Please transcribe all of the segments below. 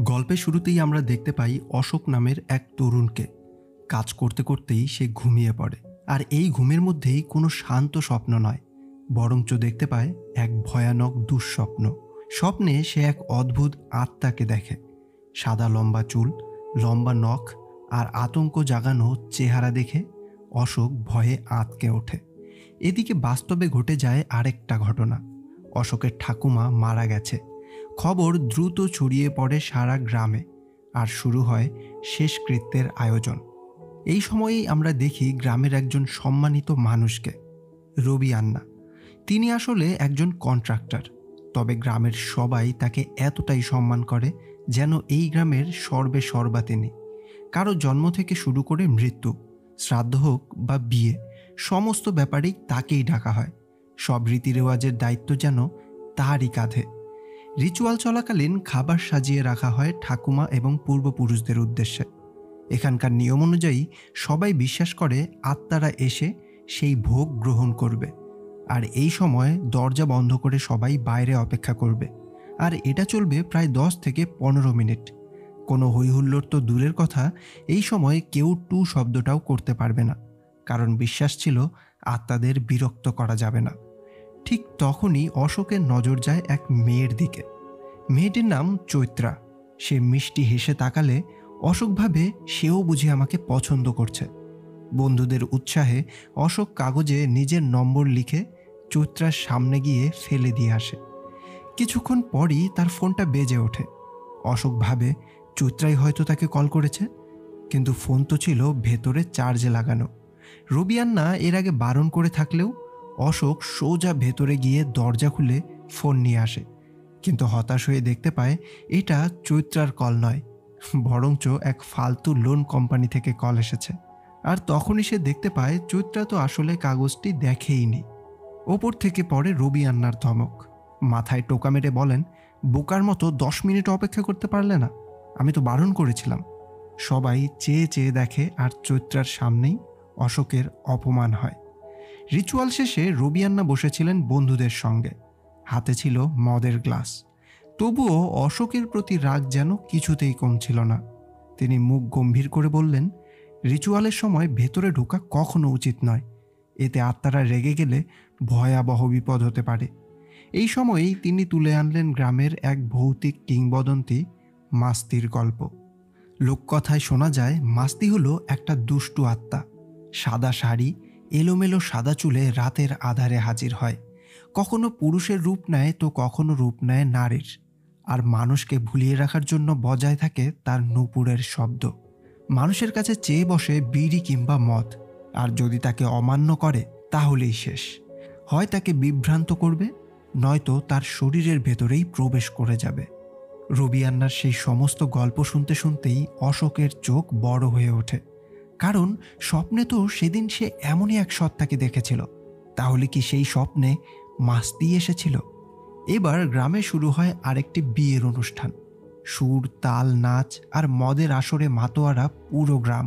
গল্পের শুরুতেই আমরা দেখতে পাই অশোক নামের এক তরুণকে। কাজ করতে করতেই সে ঘুমিয়ে পড়ে, আর এই ঘুমের মধ্যেই কোনো শান্ত স্বপ্ন নয়, বরঞ্চ দেখতে পায় এক ভয়ানক দুঃস্বপ্ন। স্বপ্নে সে এক অদ্ভুত আত্মাকে দেখে। সাদা লম্বা চুল, লম্বা নখ আর আতঙ্ক জাগানো চেহারা দেখে অশোক ভয়ে আঁতকে ওঠে। এদিকে বাস্তবে ঘটে যায় আরেকটা ঘটনা। অশোকের ঠাকুমা মারা গেছে। খবর দ্রুত ছড়িয়ে পড়ে সারা গ্রামে, আর শুরু হয় শেষকৃত্যের আয়োজন। এই সময়েই আমরা দেখি গ্রামের একজন সম্মানিত মানুষকে, রবি আন্না। তিনি আসলে একজন কন্ট্রাক্টর, তবে গ্রামের সবাই তাকে এতটাই সম্মান করে যেন এই গ্রামের সর্বে সর্বা তিনি। কারো জন্ম থেকে শুরু করে মৃত্যু, শ্রাদ্ধ হোক বা বিয়ে, সমস্ত ব্যাপারেই তাকেই ডাকা হয়। সব রীতিরেওয়াজের দায়িত্ব যেন তারই কাঁধে। রিচুয়াল চলাকালীন খাবার সাজিয়ে রাখা হয় ঠাকুমা এবং পূর্বপুরুষদের উদ্দেশ্যে। এখানকার নিয়ম অনুযায়ী সবাই বিশ্বাস করে আত্মারা এসে সেই ভোগ গ্রহণ করবে, আর এই সময় দরজা বন্ধ করে সবাই বাইরে অপেক্ষা করবে। আর এটা চলবে প্রায় 10 থেকে 15 মিনিট। কোনো হইহুল্লোড় তো দূরের কথা, এই সময় কেউ টু শব্দটাও করতে পারবে না, কারণ বিশ্বাস ছিল আত্মাদের বিরক্ত করা যাবে না। ঠিক তখনই অশোকের নজর যায় এক মেয়ের দিকে। মেয়েটির নাম চৈত্রা। সে মিষ্টি হেসে তাকালে অশোক ভাবে সেও বুঝি আমাকে পছন্দ করছে। বন্ধুদের উৎসাহে অশোক কাগজে নিজের নম্বর লিখে চৈত্রার সামনে গিয়ে ফেলে দিয়ে আসে। কিছুক্ষণ পরই তার ফোনটা বেজে ওঠে। অশোক ভাবে চৈত্রাই হয়তো তাকে কল করেছে, কিন্তু ফোন তো ছিল ভেতরে চার্জে লাগানো। রবি আন্না এর আগে বারণ করে থাকলেও অশোক সোজা ভেতরে গিয়ে দরজা খুলে ফোন নিয়ে আসে, কিন্তু হতাশ হয়ে দেখতে পায় এটা চৈত্রার কল নয়, বরঞ্চ এক ফালতু লোন কোম্পানি থেকে কল এসেছে। আর তখনই সে দেখতে পায় চৈত্রা তো আসলে কাগজটি দেখেইনি। ওপর থেকে পড়ে রবি আন্নার ধমক। মাথায় টোকা মেরে বলেন, বোকার মতো 10 মিনিট অপেক্ষা করতে পারলে না? আমি তো বারণ করেছিলাম। সবাই চেয়ে চেয়ে দেখে, আর চৈত্রার সামনেই অশোকের অপমান হয়। রিচুয়াল শেষে রবি আন্না বসেছিলেন বন্ধুদের সঙ্গে, হাতে ছিল মদের গ্লাস। তবুও অশোকের প্রতি রাগ যেন কিছুতেই কমছিল না। তিনি মুখ গম্ভীর করে বললেন, রিচুয়ালের সময় ভেতরে ঢোকা কখনো উচিত নয়। এতে আত্মারা রেগে গেলে ভয়াবহ বিপদ হতে পারে। এই সময়েই তিনি তুলে আনলেন গ্রামের এক ভৌতিক কিংবদন্তি, মাস্তির গল্প। লোককথায় শোনা যায় মাস্তি হলো একটা দুষ্টু আত্মা। সাদা শাড়ি, এলোমেলো সাদা চুলে রাতের আধারে হাজির হয়। কখনো পুরুষের রূপ নেয় তো কখনো রূপ নেয় নারীর, আর মানুষকে ভুলিয়ে রাখার জন্য বজায় থাকে তার নূপুরের শব্দ। মানুষের কাছে চেয়ে বসে বিড়ি কিংবা মদ, আর যদি তাকে অমান্য করে তাহলেই শেষ। হয় তাকে বিভ্রান্ত করবে, নয়তো তার শরীরের ভেতরেই প্রবেশ করে যাবে। রবি আন্নার সেই সমস্ত গল্প শুনতে শুনতেই অশোকের চোখ বড় হয়ে ওঠে। কারণ স্বপ্নে তো সেদিন সে এমনই এক সত্তাকে দেখেছিল। তাহলে কি সেই স্বপ্নে মাস্তি এসেছিল? এবার গ্রামে শুরু হয় আরেকটি বিয়ের অনুষ্ঠান। সুর, তাল, নাচ আর মদের আসরে মাতোয়ারা পুরো গ্রাম।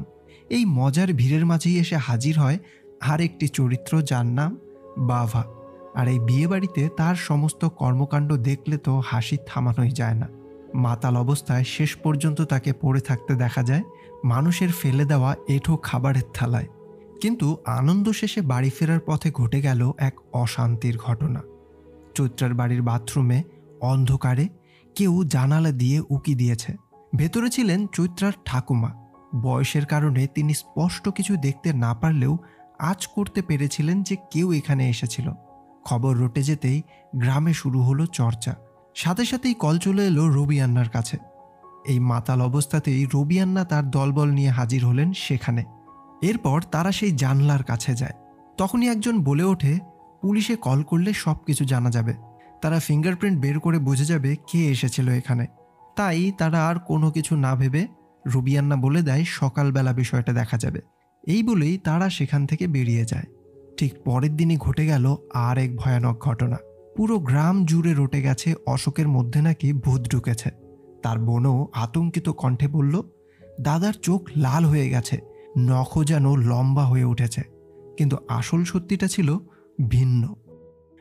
এই মজার ভিড়ের মাঝেই এসে হাজির হয় আরেকটি চরিত্র, যার নাম বাভা। আর এই বিয়ে বাড়িতে তার সমস্ত কর্মকাণ্ড দেখলে তো হাসি থামানোই যায় না। মাতাল অবস্থায় শেষ পর্যন্ত তাকে পড়ে থাকতে দেখা যায় মানুষের ফেলে দেওয়া এঁঠো খাবারের থালায়। কিন্তু আনন্দ শেষে বাড়ি ফেরার পথে ঘটে গেল এক অশান্তির ঘটনা। চৈত্রার বাড়ির বাথরুমে অন্ধকারে কেউ জানালা দিয়ে উকি দিয়েছে। ভেতরে ছিলেন চৈত্রার ঠাকুমা। বয়সের কারণে তিনি স্পষ্ট কিছু দেখতে না পারলেও আঁচ করতে পেরেছিলেন যে কেউ এখানে এসেছিল। খবর রটে যেতেই গ্রামে শুরু হলো চর্চা। সাথে সাথেই কল চলে এলো রবি আন্নার কাছে। এই মাতাল অবস্থাতেই রবি আন্না তার দলবল নিয়ে হাজির হলেন সেখানে। এরপর তারা সেই জানলার কাছে যায়। তখনই একজন বলে ওঠে, পুলিশে কল করলে সব কিছু জানা যাবে। তারা ফিঙ্গারপ্রিন্ট বের করে বুঝে যাবে কে এসেছিল এখানে। তাই তারা আর কোনো কিছু না ভেবে রবি আন্না বলে দেয় সকালবেলা বিষয়টা দেখা যাবে। এই বলেই তারা সেখান থেকে বেরিয়ে যায়। ঠিক পরের দিনই ঘটে গেল আর এক ভয়ানক ঘটনা। পুরো গ্রাম জুড়ে রটে গেছে অশোকের মধ্যে নাকি ভূত ঢুকেছে। তার বোনও আতঙ্কিত কণ্ঠে বলল, দাদার চোখ লাল হয়ে গেছে, নখও যেন লম্বা হয়ে উঠেছে। কিন্তু আসল সত্যিটা ছিল ভিন্ন।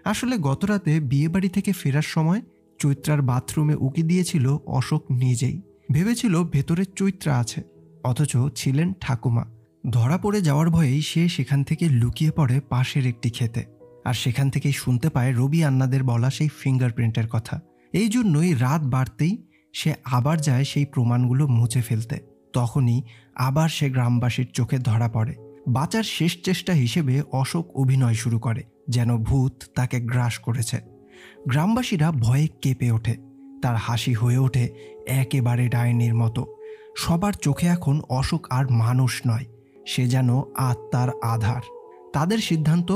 আসলে গতরাতে বিয়েবাড়ি থেকে ফেরার সময় চৈত্রার বাথরুমে উকি দিয়েছিল অশোক নিজেই। ভেবেছিল ভেতরে চৈত্রা আছে, অথচ ছিলেন ঠাকুমা। ধরা পড়ে যাওয়ার ভয়েই সে সেখান থেকে লুকিয়ে পড়ে পাশের একটি ক্ষেতে, আর সেখান থেকেই শুনতে পায় রবি আন্নাদের বলা সেই ফিঙ্গারপ্রিন্টের কথা। এই জন্যই রাত বাড়তেই সে আবার যায় সেই প্রমাণগুলো মুছে ফেলতে। তখনই আবার সে গ্রামবাসীর চোখে ধরা পড়ে। বাঁচার শেষ চেষ্টা হিসেবে অশোক অভিনয় শুরু করে, যেন ভূত তাকে গ্রাস করেছে। গ্রামবাসীরা ভয়ে কেঁপে ওঠে, তার হাসি হয়ে ওঠে একেবারে ডাইনির মতো। সবার চোখে এখন অশোক আর মানুষ নয়, সে যেন আত্মার আধার। তাদের সিদ্ধান্ত,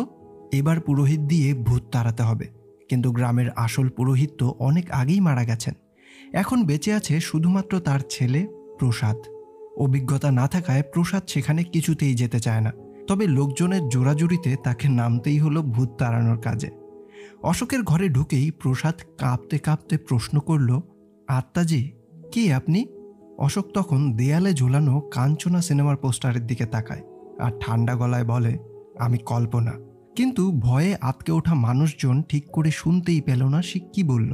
এবার পুরোহিত দিয়ে ভূত তাড়াতে হবে। কিন্তু গ্রামের আসল পুরোহিত তো অনেক আগেই মারা গেছেন। এখন বেঁচে আছে শুধুমাত্র তার ছেলে প্রসাদ। অভিজ্ঞতা না থাকায় প্রসাদ সেখানে কিছুতেই যেতে চায় না, তবে লোকজনের জোরাজুরিতে তাকে নামতেই হলো ভূত তাড়ানোর কাজে। অশোকের ঘরে ঢুকেই প্রসাদ কাঁপতে কাঁপতে প্রশ্ন করল, আত্মাজি, কে আপনি? অশোক তখন দেয়ালে ঝুলানো কাঞ্চনা সিনেমার পোস্টারের দিকে তাকায় আর ঠান্ডা গলায় বলে, আমি কল্পনা। কিন্তু ভয়ে আতকে ওঠা মানুষজন ঠিক করে শুনতেই পেল না সে কি বলল।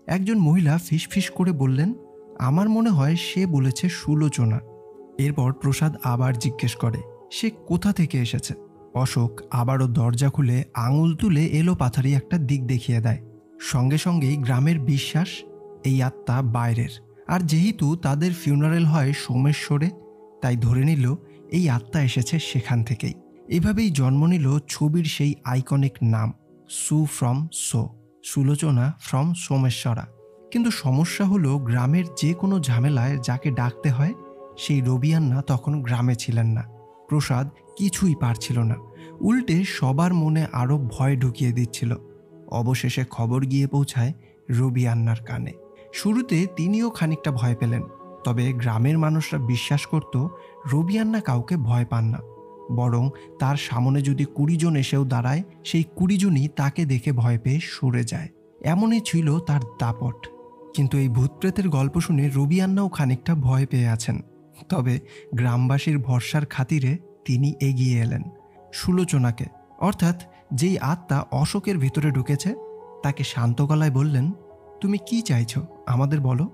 একজন মহিলা ফিসফিস করে বললেন, আমার মনে হয় সে বলেছে সুলোচনা। এরপর প্রসাদ আবার জিজ্ঞেস করে, সে কোথা থেকে এসেছে? অশোক আবারও দরজা খুলে আঙুল তুলে এলো পাথারি একটা দিক দেখিয়ে দেয়। সঙ্গে সঙ্গেই গ্রামের বিশ্বাস এই আত্মা বাইরের, আর যেহেতু তাদের ফিউনারেল হয় সোমেশ্বরে, তাই ধরে নিল এই আত্মা এসেছে সেখান থেকেই। এভাবেই জন্ম নিল ছবির সেই আইকনিক নাম, সু ফ্রম সো, সুলোচনা ফ্রম সোমেশ্বরা। কিন্তু সমস্যা হলো, গ্রামের যে কোনো ঝামেলায় যাকে ডাকতে হয় সেই রবি আন্না তখন গ্রামে ছিলেন না। প্রসাদ কিছুই পারছিল না, উল্টে সবার মনে আরও ভয় ঢুকিয়ে দিচ্ছিল। অবশেষে খবর গিয়ে পৌঁছায় রবি আন্নার কানে। শুরুতে তিনিও খানিকটা ভয় পেলেন, তবে গ্রামের মানুষরা বিশ্বাস করত রবি আন্না কাউকে ভয় পান না, বরং তার সামনে যদি 20 জন এসেও দাঁড়ায়, সেই 20 জনই তাকে দেখে ভয় পেয়ে সরে যায়। এমনই ছিল তার দাপট। কিন্তু এই ভূতপ্রেতের গল্প শুনে রবি আন্নাও খানিকটা ভয় পেয়ে আছেন, তবে গ্রামবাসীর ভরসার খাতিরে তিনি এগিয়ে এলেন। সুলোচনাকে, অর্থাৎ যেই আত্মা অশোকের ভিতরে ঢুকেছে, তাকে শান্ত গলায় বললেন, তুমি কি চাইছো আমাদের বলো,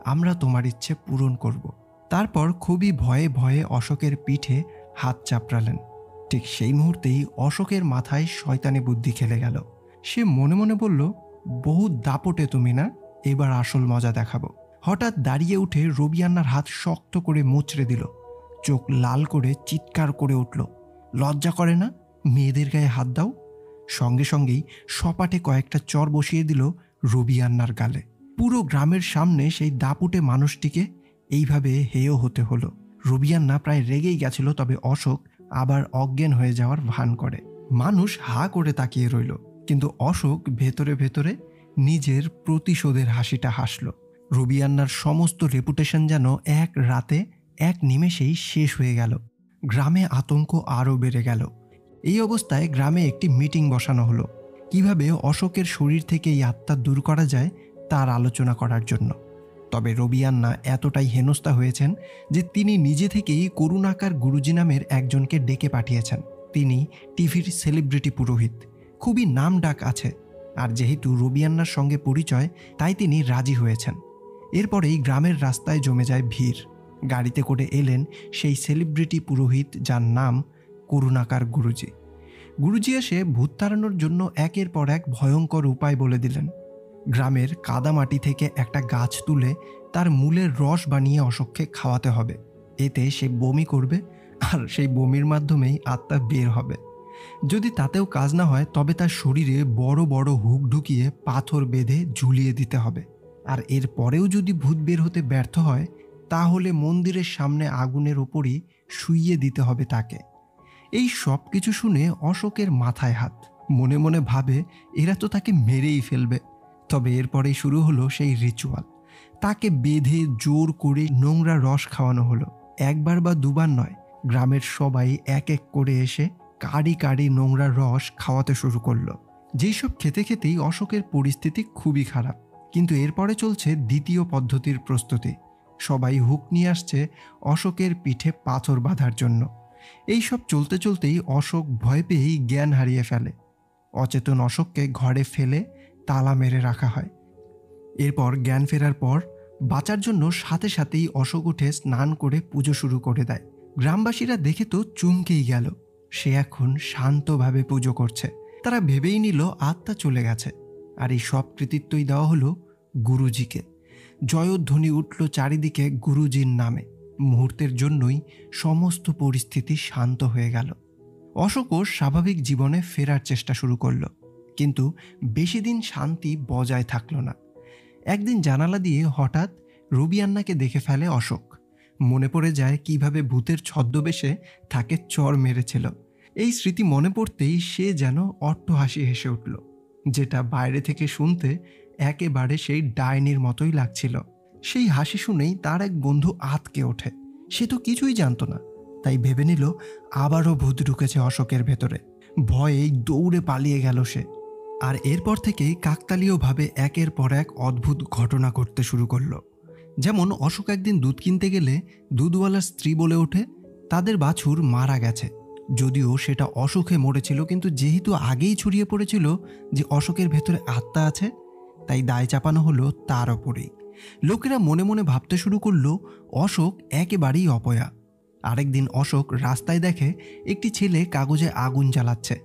আমরা তোমার ইচ্ছে পূরণ করব। তারপর খুবই ভয়ে ভয়ে অশোকের পিঠে হাত চাপড়ালেন। ঠিক সেই মুহূর্তেই অশোকের মাথায় শয়তানি বুদ্ধি খেলে গেল। সে মনে মনে বলল, বহু দাপটে তুমি না, এবার আসল মজা দেখাবো। হঠাৎ দাঁড়িয়ে উঠে রবি আন্নার হাত শক্ত করে মুচড়ে দিল। চোখ লাল করে চিৎকার করে উঠল, লজ্জা করে না, মেয়েদের গায়ে হাত দাও। সঙ্গে সঙ্গেই সপাটে কয়েকটা চর বসিয়ে দিল রবি আন্নার গালে। পুরো গ্রামের সামনে সেই দাপুটে মানুষটিকে এইভাবে হেয় হতে হলো। রবি আন্না প্রায় রেগেই গেছিল, তবে অশোক আবার অজ্ঞান হয়ে যাওয়ার ভান করে। মানুষ হা করে তাকিয়ে রইল, কিন্তু অশোক ভেতরে ভেতরে নিজের প্রতিশোধের হাসিটা হাসল। রবি আন্নার সমস্ত রেপুটেশন যেন এক রাতে এক নিমেষেই শেষ হয়ে গেল। গ্রামে আতঙ্ক আরও বেড়ে গেল। এই অবস্থায় গ্রামে একটি মিটিং বসানো হলো, কিভাবে অশোকের শরীর থেকে এই আত্মা দূর করা যায় তার আলোচনা করার জন্য। তবে রবি আন্না এতটাই হেনস্থা হয়েছেন যে তিনি নিজে থেকেই করুণাকার গুরুজি নামের একজনকে ডেকে পাঠিয়েছেন। তিনি টিভির সেলিব্রিটি পুরোহিত, খুবই নাম ডাক আছে, আর যেহেতু রবি আন্নার সঙ্গে পরিচয়, তাই তিনি রাজি হয়েছেন। এরপরেই গ্রামের রাস্তায় জমে যায় ভিড়। গাড়িতে করে এলেন সেই সেলিব্রিটি পুরোহিত, যার নাম করুণাকার গুরুজি। গুরুজি এসে ভূত তাড়ানোর জন্য একের পর এক ভয়ঙ্কর উপায় বলে দিলেন। গ্রামের কাদামাটি থেকে একটা গাছ তুলে তার মূলের রস বানিয়ে অশোককে খাওয়াতে হবে, এতে সে বমি করবে, আর সেই বমির মাধ্যমেই আত্মা বের হবে। যদি তাতেও কাজ না হয়, তবে তার শরীরে বড় বড় হুক ঢুকিয়ে পাথর বেঁধে ঝুলিয়ে দিতে হবে, আর এর পরেও যদি ভূত বের হতে ব্যর্থ হয়, তাহলে মন্দিরের সামনে আগুনের ওপরই শুইয়ে দিতে হবে তাকে। এই সব কিছু শুনে অশোকের মাথায় হাত, মনে মনে ভাবে এরা তো তাকে মেরেই ফেলবে। তবে এরপরেই শুরু হলো সেই রিচুয়াল। তাকে বেঁধে জোর করে নোংরা রস খাওয়ানো হলো। একবার বা দুবার নয়, গ্রামের সবাই এক এক করে এসে কারি কারি নোংরা রস খাওয়াতে শুরু করলো। যেই সব খেতে খেতেই অশোকের পরিস্থিতি খুবই খারাপ। কিন্তু এরপরে চলছে দ্বিতীয় পদ্ধতির প্রস্তুতি। সবাই হুক নিয়ে আসছে অশোকের পিঠে পাথর বাঁধার জন্য। এইসব চলতে চলতেই অশোক ভয় পেয়েই জ্ঞান হারিয়ে ফেলে। অচেতন অশোককে ঘরে ফেলে তালা মেরে রাখা হয়। এরপর জ্ঞান ফেরার পর বাঁচার জন্য সাথে সাথেই অশোক উঠে স্নান করে পুজো শুরু করে দেয়। গ্রামবাসীরা দেখে তো চমকেই গেল, সে এখন শান্তভাবে পুজো করছে। তারা ভেবেই নিল আত্মা চলে গেছে। আর এই সব কৃতিত্বই দেওয়া হলো গুরুজিকে। জয়ধ্বনি উঠল চারিদিকে গুরুজির নামে। মুহূর্তের জন্যই সমস্ত পরিস্থিতি শান্ত হয়ে গেল। অশোকও স্বাভাবিক জীবনে ফেরার চেষ্টা শুরু করলো, কিন্তু বেশি দিন শান্তি বজায় থাকল না। একদিন জানালা দিয়ে হঠাৎ রবিয়ান্নাকে দেখে ফেলে অশোক। মনে পড়ে যায় কিভাবে ভূতের ছদ্মবেশে তাকে চর মেরেছিল। এই স্মৃতি মনে পড়তেই সে যেন অট্টহাসি হেসে উঠল, যেটা বাইরে থেকে শুনতে একেবারে সেই ডাইনির মতোই লাগছিল। সেই হাসি শুনেই তার এক বন্ধু আঁতকে ওঠে। সে তো কিছুই জানতো না, তাই ভেবে নিল আবারও ভূত ঢুকেছে অশোকের ভেতরে। ভয়েই দৌড়ে পালিয়ে গেল সে। আর এরপর থেকেই কাকতালীয়ভাবে একের পর এক অদ্ভুত ঘটনা ঘটতে শুরু করলো। যেমন অশোক একদিন দুধ কিনতে গেলে দুধওয়ালার স্ত্রী বলে ওঠে তাদের বাছুর মারা গেছে। যদিও সেটা অসুখে মরেছিল, কিন্তু যেহেতু আগেই ছড়িয়ে পড়েছিল যে অশোকের ভেতরে আত্মা আছে, তাই দায় চাপানো হলো তার ওপরেই। লোকেরা মনে মনে ভাবতে শুরু করলো অশোক একেবারেই অপয়া। আরেকদিন অশোক রাস্তায় দেখে একটি ছেলে কাগজে আগুন জ্বালাচ্ছে।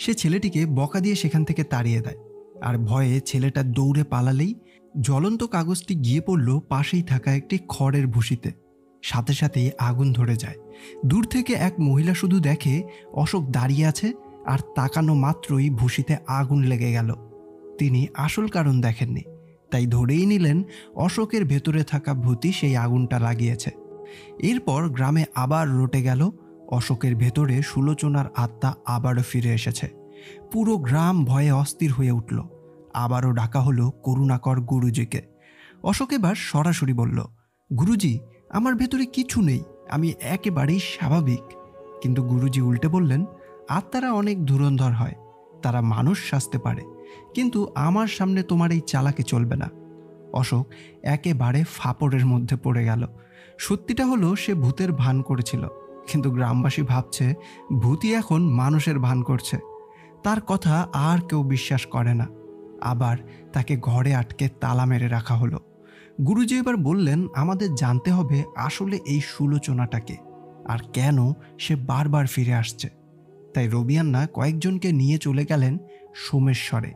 সে ছেলেটিকে বকা দিয়ে সেখান থেকে তাড়িয়ে দেয়। আর ভয়ে ছেলেটা দৌড়ে পালালেই জ্বলন্ত কাগজটি গিয়ে পড়ল পাশেই থাকা একটি খড়ের ভুসিতে। সাথে সাথেই আগুন ধরে যায়। দূর থেকে এক মহিলা শুধু দেখে অশোক দাঁড়িয়ে আছে, আর তাকানো মাত্রই ভুসিতে আগুন লেগে গেল। তিনি আসল কারণ দেখেননি, তাই ধরেই নিলেন অশোকের ভেতরে থাকা ভূতই সেই আগুনটা লাগিয়েছে। এরপর গ্রামে আবার রটে গেল অশোকের ভেতরে সুলোচনার আত্মা আবারও ফিরে এসেছে। পুরো গ্রাম ভয়ে অস্থির হয়ে উঠল। আবারও ডাকা হলো করুণাকর গুরুজিকে। অশোক এবার সরাসরি বলল, গুরুজি, আমার ভেতরে কিছু নেই, আমি একেবারেই স্বাভাবিক। কিন্তু গুরুজি উল্টে বললেন, আত্মারা অনেক ধুরন্ধর হয়, তারা মানুষ সাজতে পারে, কিন্তু আমার সামনে তোমার এই চালাকি চলবে না। অশোক একেবারে ফাপড়ের মধ্যে পড়ে গেল। সত্যিটা হলো সে ভূতের ভান করেছিল, কিন্তু গ্রামবাসী ভাবছে ভূতই এখন মানুষের ভান করছে। তার কথা আর কেউ বিশ্বাস করে না। আবার তাকে ঘরে আটকে তালা মেরে রাখা হলো। গুরুজি এবার বললেন, আমাদের জানতে হবে আসলে এই সুলোচনাটাকে, আর কেন সে বারবার ফিরে আসছে। তাই রবিয়ান্না কয়েকজনকে নিয়ে চলে গেলেন সোমেশ্বরে।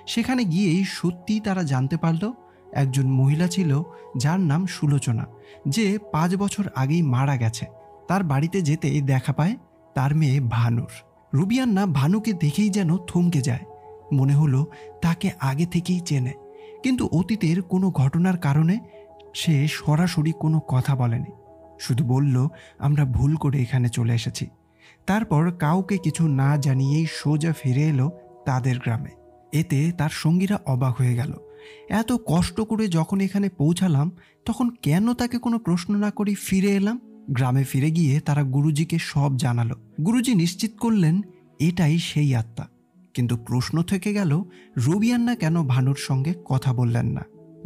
সেখানে গিয়েই সত্যিই তারা জানতে পারল একজন মহিলা ছিল যার নাম সুলোচনা, যে 5 বছর আগেই মারা গেছে। তার বাড়িতে যেতেই দেখা পায় তার মেয়ে ভানুর। রবিয়ান্না ভানুকে দেখেই যেন থমকে যায়। মনে হলো তাকে আগে থেকেই চেনে, কিন্তু অতীতের কোনো ঘটনার কারণে সে সরাসরি কোনো কথা বলেনি। শুধু বলল, আমরা ভুল করে এখানে চলে এসেছি। তারপর কাউকে কিছু না জানিয়েই সোজা ফিরে এলো তাদের গ্রামে। এতে তার সঙ্গীরা অবাক হয়ে গেল। এত কষ্ট করে যখন এখানে পৌঁছালাম, তখন কেন তাকে কোনো প্রশ্ন না করে ফিরে এলাম? গ্রামে ফিরে গিয়ে তারা গুরুজিকে সব জানালো। গুরুজি নিশ্চিত করলেন এটাই সেই আত্মা। কিন্তু প্রশ্ন থেকে গেল, রবিয়ান্না কেন ভানুর সঙ্গে কথা বললেন না?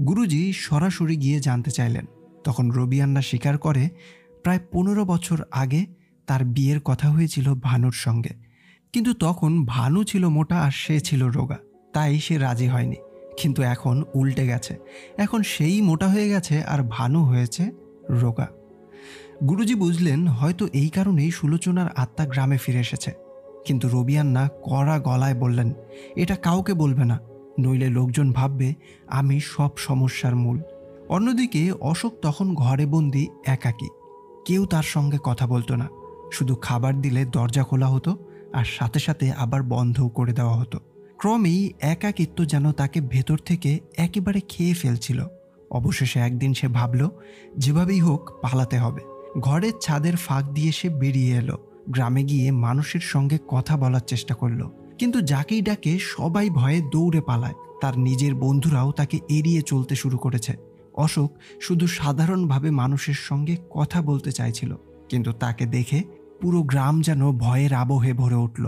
গুরুজি সরাসরি গিয়ে জানতে চাইলেন। তখন রবিয়ান্না স্বীকার করে প্রায় 15 বছর আগে তার বিয়ের কথা হয়েছিল ভানুর সঙ্গে, কিন্তু তখন ভানু ছিল মোটা আর সে ছিল রোগা, তাই সে রাজি হয়নি। কিন্তু এখন উল্টে গেছে, এখন সেই মোটা হয়ে গেছে আর ভানু হয়েছে রোগা। গুরুজি বুঝলেন হয়তো এই কারণেই সুলোচনার আত্মা গ্রামে ফিরে এসেছে। কিন্তু রবিয়ান্না কড়া গলায় বললেন, এটা কাউকে বলবে না, নইলে লোকজন ভাববে আমি সব সমস্যার মূল। অন্যদিকে অশোক তখন ঘরে বন্দি, একাকী। কেউ তার সঙ্গে কথা বলতো না। শুধু খাবার দিলে দরজা খোলা হতো, আর সাথে সাথে আবার বন্ধও করে দেওয়া হতো। ক্রমেই একাকিত্ব যেন তাকে ভেতর থেকে একেবারে খেয়ে ফেলছিল। অবশেষে একদিন সে ভাবল, যেভাবেই হোক পালাতে হবে। ঘরের ছাদের ফাঁক দিয়ে সে বেরিয়ে এলো। গ্রামে গিয়ে মানুষের সঙ্গে কথা বলার চেষ্টা করলো, কিন্তু যাকেই ডাকে সবাই ভয়ে দৌড়ে পালায়। তার নিজের বন্ধুরাও তাকে এড়িয়ে চলতে শুরু করেছে। অশোক শুধু সাধারণভাবে মানুষের সঙ্গে কথা বলতে চাইছিল, কিন্তু তাকে দেখে পুরো গ্রাম যেন ভয়ের আবহে ভরে উঠল।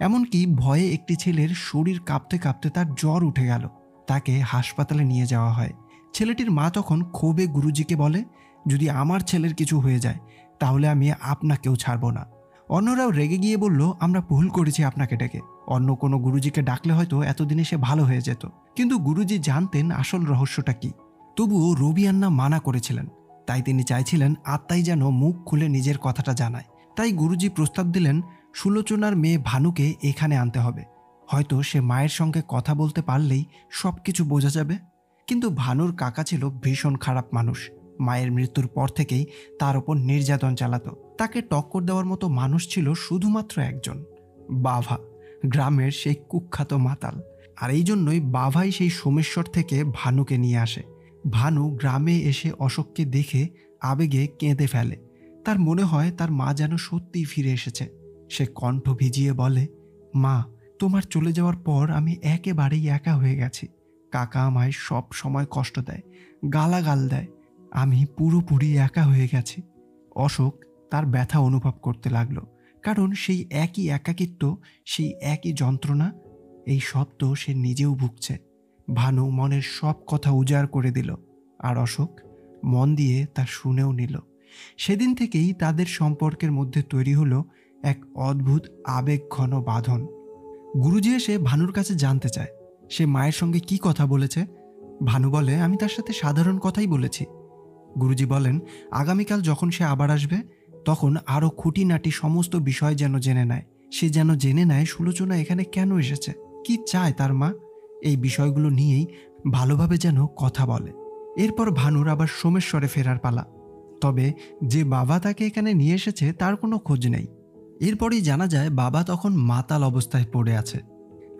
এমনকি ভয়ে একটি ছেলের শরীর কাঁপতে কাঁপতে তার জ্বর উঠে গেল। তাকে হাসপাতালে নিয়ে যাওয়া হয়। ছেলেটির মা তখন ক্ষোভে গুরুজিকে বলে, যদি আমার ছেলের কিছু হয়ে যায় তাহলে আমি আপনাকেও ছাড়ব না। অন্যরাও রেগে গিয়ে বলল, আমরা ভুল করেছি আপনাকে ডেকে, অন্য কোনো গুরুজিকে ডাকলে হয়তো এতদিনে সে ভালো হয়ে যেত। কিন্তু গুরুজি জানতেন আসল রহস্যটা কি। তবুও রবি আন্না মানা করেছিলেন, তাই তিনি চাইছিলেন আত্মাই যেন মুখ খুলে নিজের কথাটা জানায়। তাই গুরুজি প্রস্তাব দিলেন সুলোচনার মেয়ে ভানুকে এখানে আনতে হবে, হয়তো সে মায়ের সঙ্গে কথা বলতে পারলেই সব কিছু বোঝা যাবে। কিন্তু ভানুর কাকা ছিল ভীষণ খারাপ মানুষ। মায়ের মৃত্যুর পর থেকেই তার ওপর নির্যাতন চালাতো। তাকে টক্কর দেওয়ার মতো মানুষ ছিল শুধুমাত্র একজন, বাভা, গ্রামের সেই কুখ্যাত মাতাল। আর এই জন্যই বাভাই সেই সোমেশ্বর থেকে ভানুকে নিয়ে আসে। ভানু গ্রামে এসে অশোককে দেখে আবেগে কেঁদে ফেলে। তার মনে হয় তার মা যেন সত্যিই ফিরে এসেছে। সে কণ্ঠ ভিজিয়ে বলে, মা, তোমার চলে যাওয়ার পর আমি একেবারেই একা হয়ে গেছি। কাকা আমায় সব সময় কষ্ট দেয়, গালাগাল দেয়। আমি পুরোপুরি একা হয়ে গেছি। অশোক তার ব্যথা অনুভব করতে লাগলো, কারণ সেই একই একাকিত্ব, সেই একই যন্ত্রণা, এই সব তো সে নিজেও ভুগছে। ভানু মনের সব কথা উজাড় করে দিল, আর অশোক মন দিয়ে তা শুনেও নিল। সেদিন থেকেই তাদের সম্পর্কের মধ্যে তৈরি হলো এক অদ্ভুত আবেগঘন বাঁধন। গুরুজি এসে ভানুর কাছে জানতে চায় সে মায়ের সঙ্গে কি কথা বলেছে। ভানু বলে, আমি তার সাথে সাধারণ কথাই বলেছি। গুরুজি বলেন, আগামীকাল যখন সে আবার আসবে তখন আরও খুঁটিনাটি সমস্ত বিষয় যেন জেনে নেয়। সে যেন জেনে নেয় সুলোচনা এখানে কেন এসেছে, কি চায় তার মা। এই বিষয়গুলো নিয়েই ভালোভাবে যেন কথা বলে। এরপর ভানুর আবার সোমেশ্বরে ফেরার পালা। তবে যে বাবা তাকে এখানে নিয়ে এসেছে তার কোনো খোঁজ নেই। এরপরই জানা যায় বাবা তখন মাতাল অবস্থায় পড়ে আছে।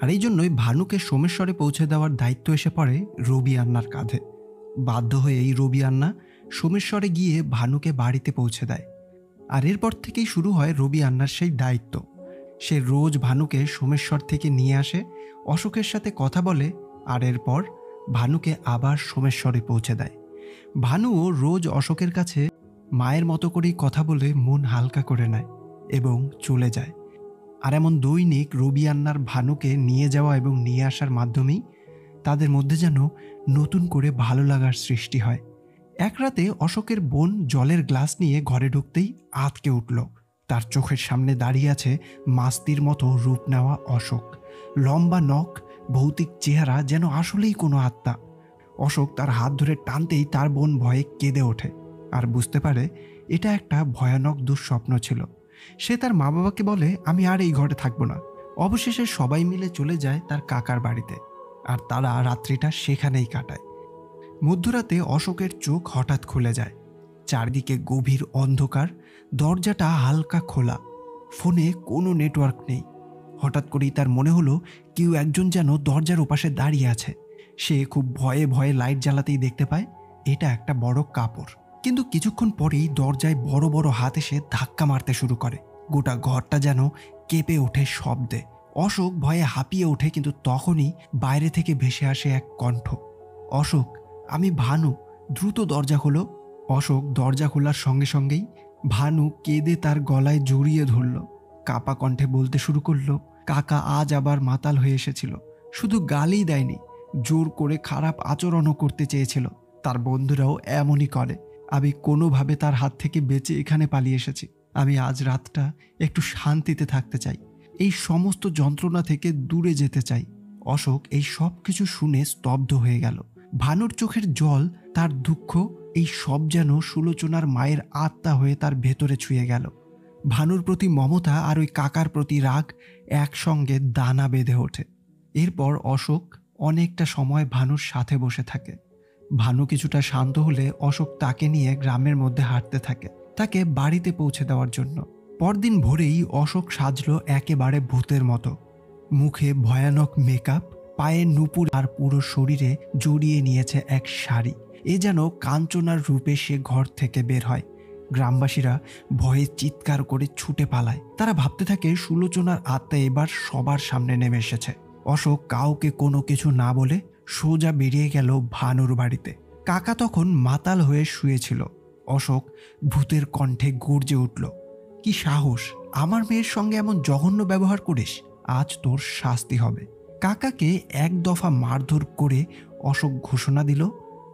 আর এই জন্যই ভানুকে সোমেশ্বরে পৌঁছে দেওয়ার দায়িত্ব এসে পড়ে রবি আন্নার কাঁধে। বাধ্য হয়েই রবি আন্না সোমেশ্বরে গিয়ে ভানুকে বাড়িতে পৌঁছে দেয়। আর এরপর থেকেই শুরু হয় রবি আন্নার সেই দায়িত্ব। সে রোজ ভানুকে সোমেশ্বর থেকে নিয়ে আসে, অশোকের সাথে কথা বলে, আর এরপর ভানুকে আবার সোমেশ্বরে পৌঁছে দেয়। ভানুও রোজ অশোকের কাছে মায়ের মতো করেই কথা বলে মন হালকা করে নেয় এবং চলে যায়। আর এমন দৈনিক রবি আন্নার ভানুকে নিয়ে যাওয়া এবং নিয়ে আসার মাধ্যমেই তাদের মধ্যে যেন নতুন করে ভালো লাগার সৃষ্টি হয়। এক রাতে অশোকের বোন জলের গ্লাস নিয়ে ঘরে ঢুকতেই আঁতকে উঠল। তার চোখের সামনে দাঁড়িয়ে আছে মাস্তির মতো রূপ নেওয়া অশোক। লম্বা নখ, ভৌতিক চেহারা, যেন আসলেই কোনো আত্মা। অশোক তার হাত ধরে টানতেই তার বোন ভয়ে কেঁদে ওঠে আর বুঝতে পারে এটা একটা ভয়ানক দুঃস্বপ্ন ছিল। সে তার মা বাবাকে বলে, আমি আর এই ঘরে থাকবো না। অবশেষে সবাই মিলে চলে যায় তার কাকার বাড়িতে, আর তারা রাত্রিটা সেখানেই কাটায়। মধ্যরাতে অশোকের চোখ হঠাৎ খুলে যায়। চারদিকে গভীর অন্ধকার, দরজাটা হালকা খোলা, ফোনে কোনো নেটওয়ার্ক নেই। হঠাৎ করেই তার মনে হলো কেউ একজন যেন দরজার ওপাশে দাঁড়িয়ে আছে। সে খুব ভয়ে ভয়ে লাইট জ্বালাতেই দেখতে পায় এটা একটা বড় কাপড়। কিন্তু কিছুক্ষণ পরেই দরজায় বড় বড় হাত এসে ধাক্কা মারতে শুরু করে। গোটা ঘরটা যেন কেঁপে ওঠে শব্দে। অশোক ভয়ে হাঁপিয়ে ওঠে, কিন্তু তখনই বাইরে থেকে ভেসে আসে এক কণ্ঠ, অশোক, আমি ভানু, দ্রুত দরজা খোলো। অশোক দরজা খোলার সঙ্গে সঙ্গেই ভানু কেঁদে তার গলায় জড়িয়ে ধরল। কাপা কণ্ঠে বলতে শুরু করলো, কাকা আজ আবার মাতাল হয়ে এসেছিল। শুধু গালি দেয়নি, জোর করে খারাপ আচরণও করতে চেয়েছিল। তার বন্ধুরাও এমনই করে। আমি কোনোভাবে তার হাত থেকে বেঁচে এখানে পালিয়ে এসেছি। আমি আজ রাতটা একটু শান্তিতে থাকতে চাই, এই সমস্ত যন্ত্রণা থেকে দূরে যেতে চাই। অশোক এই সব কিছু শুনে স্তব্ধ হয়ে গেল। ভানুর চোখের জল, তার দুঃখ, এই সব যেন সুলোচনার মায়ের আত্মা হয়ে তার ভেতরে ছুঁয়ে গেল। ভানুর প্রতি মমতা আর ওই কাকার প্রতি রাগ একসঙ্গে দানা বেঁধে ওঠে। এরপর অশোক অনেকটা সময় ভানুর সাথে বসে থাকে। ভানু কিছুটা শান্ত হলে অশোক তাকে নিয়ে গ্রামের মধ্যে হাঁটতে থাকে, তাকে বাড়িতে পৌঁছে দেওয়ার জন্য। পরদিন ভোরেই অশোক সাজলো একেবারে ভূতের মতো। মুখে ভয়ানক মেকআপ, পায়ে নুপুর, আর পুরো শরীরে জড়িয়ে নিয়েছে এক শাড়ি। এ যেন কাঞ্চনার রূপে সে ঘর থেকে বের হয়। গ্রামবাসীরা ভয়ে চিৎকার করে ছুটে পালায়। তারা ভাবতে থাকে সুলোচনার আত্মা এবার সবার সামনে নেমে এসেছে। অশোক কাউকে কোনো কিছু না বলে সোজা বেরিয়ে গেল ভানুর বাড়িতে। কাকা তখন মাতাল হয়ে শুয়েছিল। অশোক ভূতের কণ্ঠে গর্জে উঠল, কি সাহস, আমার মেয়ের সঙ্গে এমন জঘন্য ব্যবহার করিস, আজ তোর শাস্তি হবে। কাকাকে এক দফা মারধর করে অশোক ঘোষণা দিল,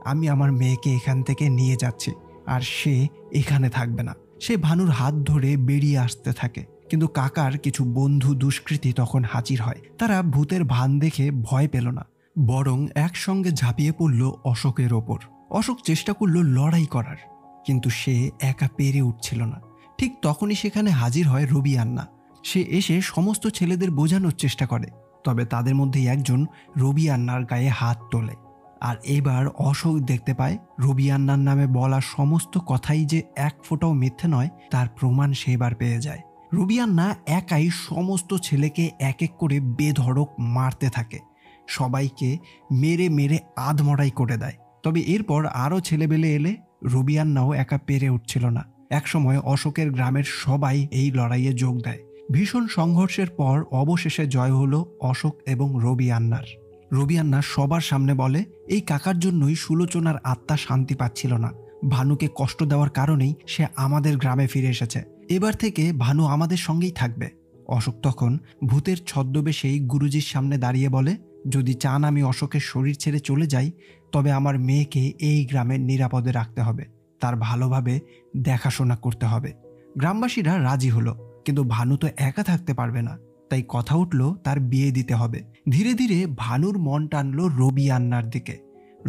আমি আমার মেয়েকে এখান থেকে নিয়ে যাচ্ছি, আর সে এখানে থাকবে না। সে ভানুর হাত ধরে বেরিয়ে আসতে থাকে, কিন্তু কাকার কিছু বন্ধু দুষ্কৃতী তখন হাজির হয়। তারা ভূতের ভান দেখে ভয় পেল না, বরং একসঙ্গে ঝাঁপিয়ে পড়ল অশোকের ওপর। অশোক চেষ্টা করল লড়াই করার, কিন্তু সে একা পেরে উঠছিল না। ঠিক তখনই সেখানে হাজির হয় রবি আন্না। সে এসে সমস্ত ছেলেদের বোঝানোর চেষ্টা করে, তবে তাদের মধ্যেই একজন রবি আন্নার গায়ে হাত তোলে। আর এবার অশোক দেখতে পায় রবি আন্নার নামে বলা সমস্ত কথাই যে এক ফোঁটাও মিথ্যে নয় তার প্রমাণ সে এবার পেয়ে যায়। রবি আন্না একাই সমস্ত ছেলেকে এক এক করে বেধড়ক মারতে থাকে, সবাইকে মেরে মেরে আধমরাই করে দেয়। তবে এরপর আরও ছেলেবেলে এলে রবি আন্নাও একা পেরে উঠছিল না। একসময় অশোকের গ্রামের সবাই এই লড়াইয়ে যোগ দেয়। ভীষণ সংঘর্ষের পর অবশেষে জয় হলো অশোক এবং রবি আন্নার। রবি আন্না সবার সামনে বলে এই কাকার জন্যই সুলোচনার আত্মা শান্তি পাচ্ছিল না। ভানুকে কষ্ট দেওয়ার কারণেই সে আমাদের গ্রামে ফিরে এসেছে। এবার থেকে ভানু আমাদের সঙ্গেই থাকবে। অশোক তখন ভূতের ছদ্মবেশেই গুরুজির সামনে দাঁড়িয়ে বলে, যদি চান আমি অশোকের শরীর ছেড়ে চলে যাই, তবে আমার মেয়েকে এই গ্রামের নিরাপদে রাখতে হবে, তার ভালোভাবে দেখাশোনা করতে হবে। গ্রামবাসীরা রাজি হলো, কিন্তু ভানু তো একা থাকতে পারবে না, তাই কথা উঠল তার বিয়ে দিতে হবে। ধীরে ধীরে ভানুর মন টানলো রবি আন্নার দিকে।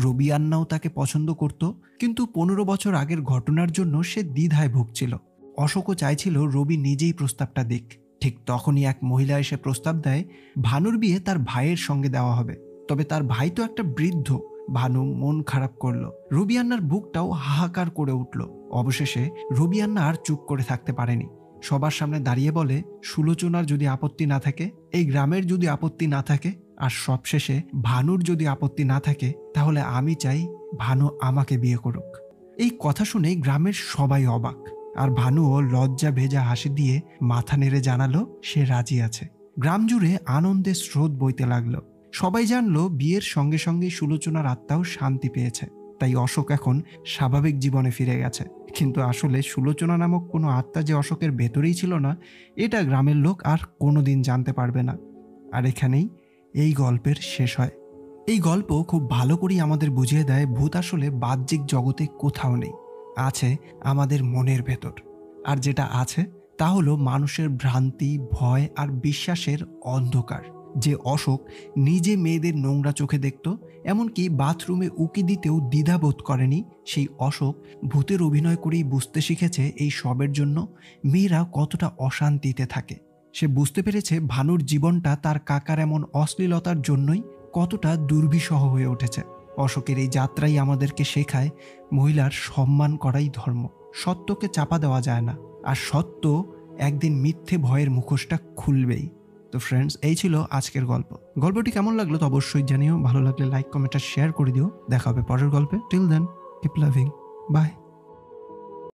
রবি আন্নাও তাকে পছন্দ করত, কিন্তু 15 বছর আগের ঘটনার জন্য সে দ্বিধায় ভুগছিল। অশোকও চাইছিল রবি নিজেই প্রস্তাবটা দিক। ঠিক তখনই এক মহিলা এসে প্রস্তাব দেয় ভানুর বিয়ে তার ভাইয়ের সঙ্গে দেওয়া হবে। তবে তার ভাই তো একটা বৃদ্ধ। ভানু মন খারাপ করলো। রবি আন্নার বুকটাও হাহাকার করে উঠল। অবশেষে রবি আন্না আর চুপ করে থাকতে পারেনি। সবার সামনে দাঁড়িয়ে বলে, সুলোচনার যদি আপত্তি না থাকে, এই গ্রামের যদি আপত্তি না থাকে, আর সবশেষে ভানুর যদি আপত্তি না থাকে, তাহলে আমি চাই ভানু আমাকে বিয়ে করুক। এই কথা শুনে গ্রামের সবাই অবাক, আর ভানুও লজ্জা ভেজা হাসি দিয়ে মাথা নেড়ে জানালো সে রাজি আছে। গ্রাম জুড়ে আনন্দের স্রোত বইতে লাগলো। সবাই জানলো বিয়ের সঙ্গে সঙ্গে সুলোচনার আত্মাও শান্তি পেয়েছে। তাই অশোক এখন স্বাভাবিক জীবনে ফিরে গেছে। কিন্তু আসলে সুলোচনা নামক কোনো আত্মা যে অশোকের ভেতরেই ছিল না, এটা গ্রামের লোক আর কোনোদিন জানতে পারবে না। আর এখানেই এই গল্পের শেষ হয়। এই গল্প খুব ভালো করেই আমাদের বুঝিয়ে দেয় ভূত আসলে বাহ্যিক জগতে কোথাও নেই, আছে আমাদের মনের ভেতর। আর যেটা আছে তা হলো মানুষের ভ্রান্তি, ভয় আর বিশ্বাসের অন্ধকার। যে অশোক নিজে মেয়েদের নোংরা চোখে দেখত, এমনকি বাথরুমে উকি দিতেও দ্বিধাবোধ করেনি, সেই অশোক ভূতের অভিনয় করেই বুঝতে শিখেছে এই সবের জন্য মেয়েরা কতটা অশান্তিতে থাকে। সে বুঝতে পেরেছে ভানুর জীবনটা তার কাকার এমন অশ্লীলতার জন্যই কতটা দুর্বিষহ হয়ে উঠেছে। অশোকের এই যাত্রাই আমাদেরকে শেখায় মহিলার সম্মান করাই ধর্ম। সত্যকে চাপা দেওয়া যায় না, আর সত্য একদিন মিথ্যে ভয়ের মুখোশটা খুলবেই। তো ফ্রেন্ডস, এই ছিল আজকের গল্প। গল্পটি কেমন লাগলো তো অবশ্যই জানিও। ভালো লাগলে লাইক, কমেন্ট আর শেয়ার করে দিও। দেখা হবে পরের গল্পে। Till then, keep loving, by.